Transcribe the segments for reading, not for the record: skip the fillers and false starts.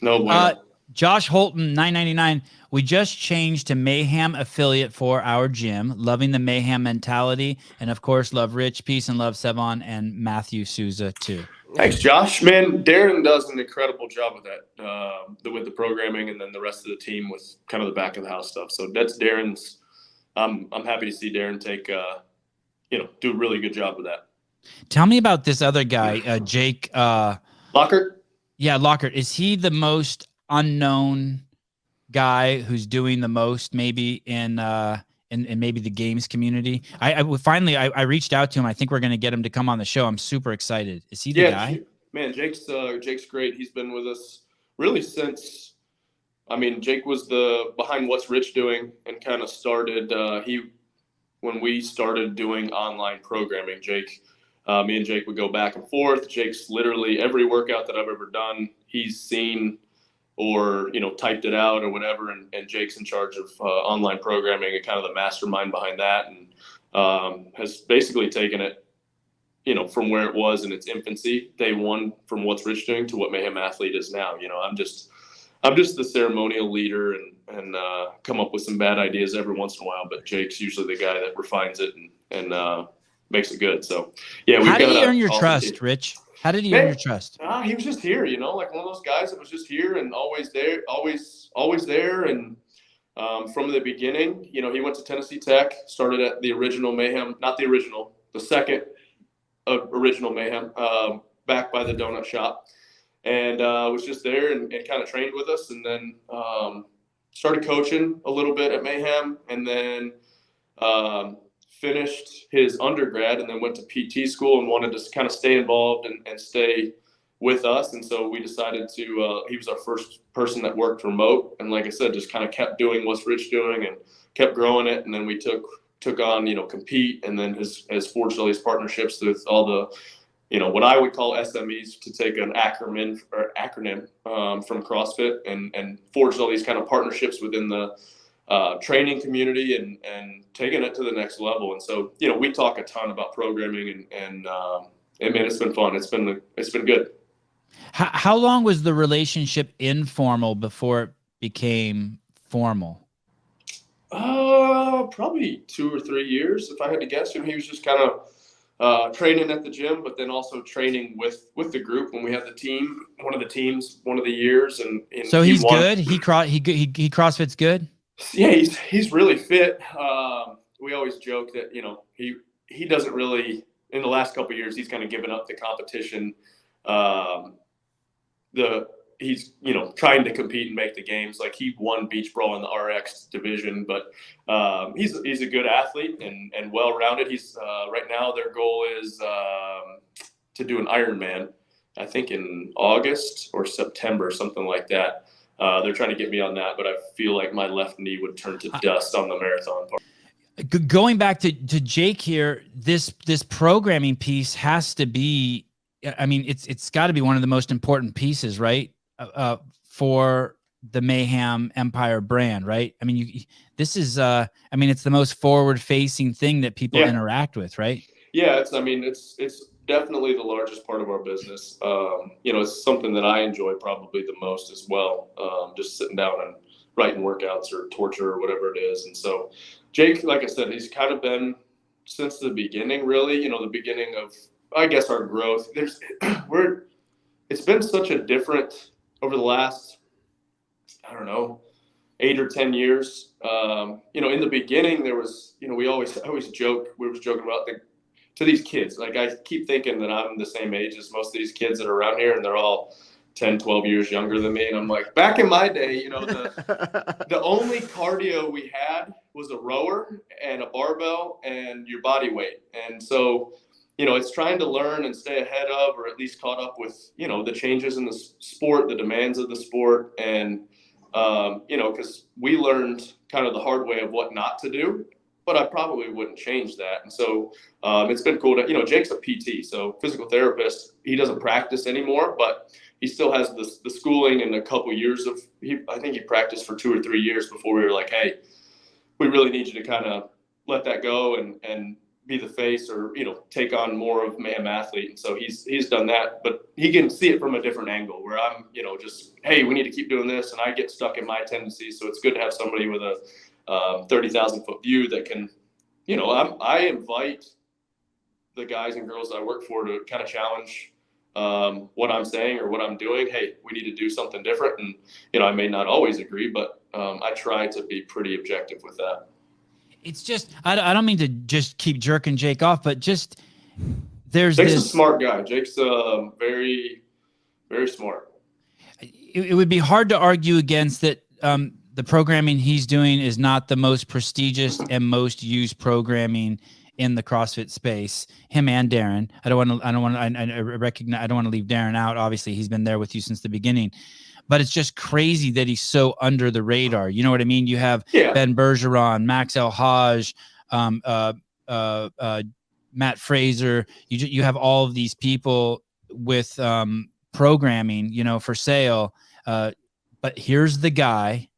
No bueno. Josh Holton, $9.99. We just changed to Mayhem affiliate for our gym. Loving the Mayhem mentality. And of course, love Rich. Peace and love Sevan and Matthew Souza too. Thanks, Josh. Man, Darren does an incredible job with that, with the programming, and then the rest of the team with kind of the back of the house stuff. So that's Darren's. I'm happy to see Darren take, do a really good job with that. Tell me about this other guy, Jake. Lockert? Yeah, Lockert. Is he the most unknown guy who's doing the most maybe in maybe the games community? I reached out to him. I think we're going to get him to come on the show. I'm super excited. Is he the guy? Man, Jake's great. He's been with us really since, Jake was the behind What's Rich Doing and kind of started, when we started doing online programming, me and Jake would go back and forth. Jake's literally every workout that I've ever done, he's seen or, typed it out or whatever. And Jake's in charge of online programming and kind of the mastermind behind that, and has basically taken it, from where it was in its infancy, day one, from What's Rich Doing to what Mayhem Athlete is now. I'm just the ceremonial leader and come up with some bad ideas every once in a while, but Jake's usually the guy that refines it and makes it good. So, yeah. How did he earn your trust, Rich? How did he earn your trust? He was just here, like one of those guys that was just here and always there, always there. And from the beginning, he went to Tennessee Tech, started at the original Mayhem, not the original, the second original Mayhem, back by the donut shop. And was just there and kind of trained with us, and then started coaching a little bit at Mayhem, and then finished his undergrad and then went to PT school and wanted to kind of stay involved and stay with us. And so we decided to, he was our first person that worked remote. And like I said, just kind of kept doing What's Rich Doing and kept growing it. And then we took on, Compete, and then has forged all these partnerships with all the, what I would call SMEs, to take an acronym from CrossFit, and forged all these kind of partnerships within the training community and taking it to the next level. And so, we talk a ton about programming and man, it's been fun. It's been good. How long was the relationship informal before it became formal? Probably 2 or 3 years, if I had to guess. He was just kind of training at the gym, but then also training with the group when we had the team, one of the years. And so he's good. He CrossFit's good. Yeah, he's really fit. We always joke that he doesn't really, in the last couple of years, he's kind of given up the competition. He's trying to compete and make the games. Like, he won beach brawl in the RX division, but he's a good athlete and well rounded. He's right now their goal is to do an Ironman, I think in August or September, something like that. They're trying to get me on that, but I feel like my left knee would turn to dust on the marathon part. Going back to Jake here, this programming piece has to be, it's got to be one of the most important pieces, right? For the Mayhem Empire brand, right? This is, it's the most forward-facing thing that people interact with, right? Yeah, it's definitely the largest part of our business. It's something that I enjoy probably the most as well. Just sitting down and writing workouts or torture or whatever it is. And so Jake, like I said, he's kind of been since the beginning, really, the beginning of, I guess, our growth. It's been such a different over the last, 8 or 10 years. In the beginning there was, we always joke, we were joking about to these kids. Like, I keep thinking that I'm the same age as most of these kids that are around here, and they're all 10, 12 years younger than me. And I'm like, back in my day, the only cardio we had was a rower and a barbell and your body weight. And so, it's trying to learn and stay ahead of, or at least caught up with, the changes in the sport, the demands of the sport. And, because we learned kind of the hard way of what not to do, but I probably wouldn't change that. And so it's been cool to, Jake's a PT, so physical therapist. He doesn't practice anymore, but he still has the schooling and a couple years of, I think he practiced for 2 or 3 years before we were like, hey, we really need you to kind of let that go and be the face or, take on more of Mayhem athlete. And so he's done that, but he can see it from a different angle where I'm, just, hey, we need to keep doing this. And I get stuck in my tendencies. So it's good to have somebody with a 30,000 foot view that can, I invite the guys and girls I work for to kind of challenge what I'm saying or what I'm doing. Hey, we need to do something different. And, I may not always agree, but I try to be pretty objective with that. It's just, I don't mean to just keep jerking Jake off, but just there's Jake's this. a smart guy. Jake's very, very smart. It would be hard to argue against that. The programming he's doing is not the most prestigious and most used programming in the CrossFit space. Him and Darren. I don't want to leave Darren out. Obviously, he's been there with you since the beginning. But it's just crazy that he's so under the radar. You know what I mean? You have Ben Bergeron, Max El-Haj, Matt Fraser. You have all of these people with programming, for sale. But here's the guy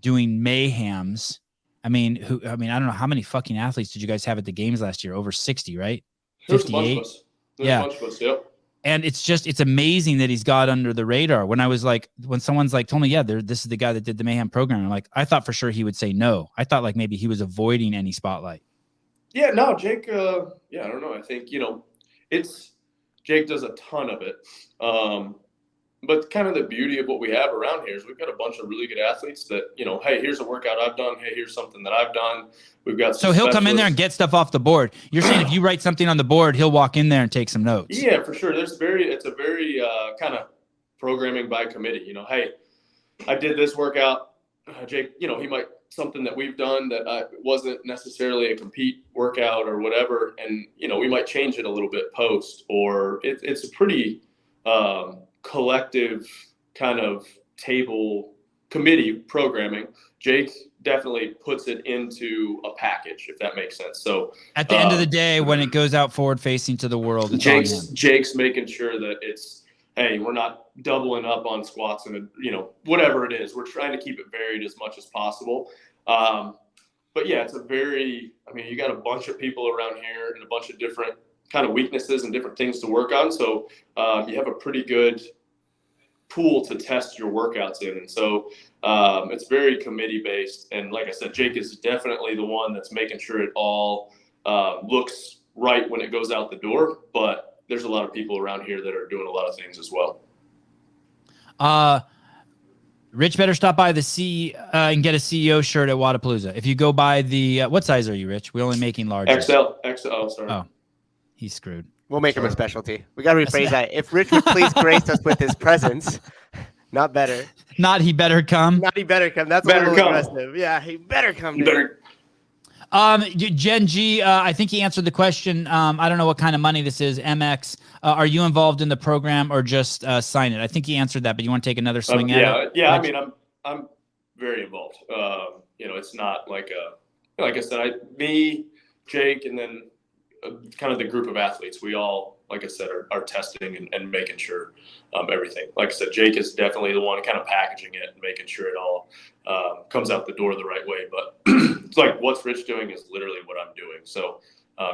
doing mayhems. I don't know how many fucking athletes did you guys have at the games last year? Over 60, right? 58. There's a bunch of us, yep. And it's amazing that he's got under the radar. When someone's like told me, this is the guy that did the Mayhem program. I'm like, I thought for sure he would say no. I thought like maybe he was avoiding any spotlight. Yeah, no, Jake. I don't know. I think Jake does a ton of it. But kind of the beauty of what we have around here is we've got a bunch of really good athletes that, hey, here's a workout I've done. Hey, here's something that I've done. We've got so he'll come in there and get stuff off the board. You're saying if you write something on the board, he'll walk in there and take some notes. Yeah, for sure. It's a very kind of programming by committee. Hey, I did this workout. Jake, he might something that we've done that wasn't necessarily a compete workout or whatever. And, we might change it a little bit post, or it's a pretty collective kind of table committee programming. Jake definitely puts it into a package, if that makes sense. So at the end of the day, when it goes out forward facing to the world, it's Jake's making sure that it's, hey, we're not doubling up on squats and whatever it is. We're trying to keep it varied as much as possible. But yeah, it's you got a bunch of people around here and a bunch of different kind of weaknesses and different things to work on. So you have a pretty good pool to test your workouts in. And so it's very committee based. And like I said, Jake is definitely the one that's making sure it all looks right when it goes out the door. But there's a lot of people around here that are doing a lot of things as well. Rich better stop by the and get a CEO shirt at Wadapalooza. If you go by the, what size are you, Rich? We're only making large. XL. Oh, sorry. Oh. He's screwed. We'll make him a specialty. We got to rephrase that. If Rich would please grace us with his presence, not better. Not he better come. Not he better come. That's better a little come. aggressive. Yeah, he better come. Gen G, I think he answered the question. I don't know what kind of money this is. MX, are you involved in the program or just sign it? I think he answered that, but you want to take another swing at it? Yeah. I mean, I'm very involved. It's not like like I said, me, Jake, and then kind of the group of athletes. We all, like I said, are testing and making sure everything. Like I said, Jake is definitely the one kind of packaging it and making sure it all comes out the door the right way. But it's like what's Rich doing is literally what I'm doing. So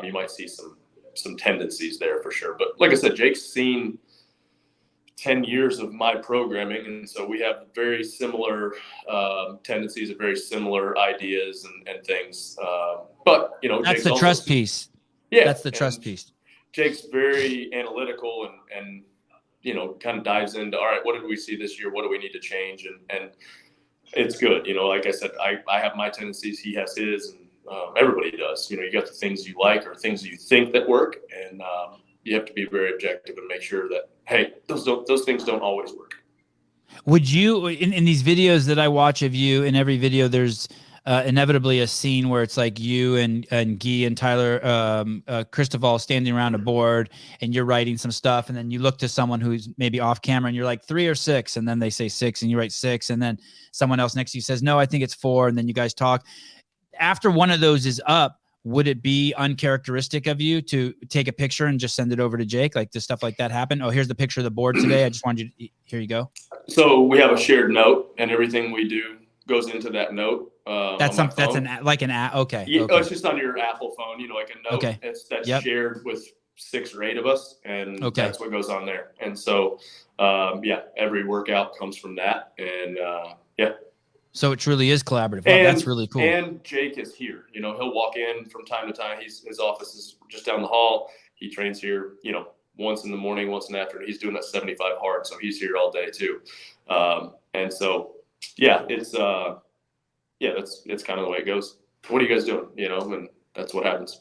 you might see some tendencies there for sure. But like I said, Jake's seen 10 years of my programming, and so we have very similar tendencies and very similar ideas and things. But that's Jake's the trust piece. Yeah, that's the trust piece. Jake's very analytical and kind of dives into, all right, what did we see this year? What do we need to change? And it's good. Like I said, I have my tendencies, he has his, and everybody does. You got the things you like or things you think that work, and you have to be very objective and make sure that, hey, those things don't always work. Would you, in these videos that I watch of you, in every video, there's inevitably a scene where it's like you and Guy and Tyler Christoval standing around a board and you're writing some stuff, and then you look to someone who's maybe off camera and you're like 3 or 6, and then they say 6 and you write 6, and then someone else next to you says, no, I think it's 4. And then you guys talk. After one of those is up, would it be uncharacteristic of you to take a picture and just send it over to Jake? Like, does stuff like that happen? Oh, here's the picture of the board today. I just wanted you to, here you go. So we have a shared note, and everything we do goes into that note. That's on my that's phone. like an app. Okay. Yeah, Okay. it's just on your Apple phone, like a note. Okay. That's Yep. shared with 6 or 8 of us, and Okay. that's what goes on there. And so, every workout comes from that, and So it truly is collaborative. Wow, and that's really cool. And Jake is here. He'll walk in from time to time. His office is just down the hall. He trains here, once in the morning, once in the afternoon. He's doing that 75 hard, so he's here all day too. And so, it's that's kind of the way it goes. What are you guys doing? And that's what happens.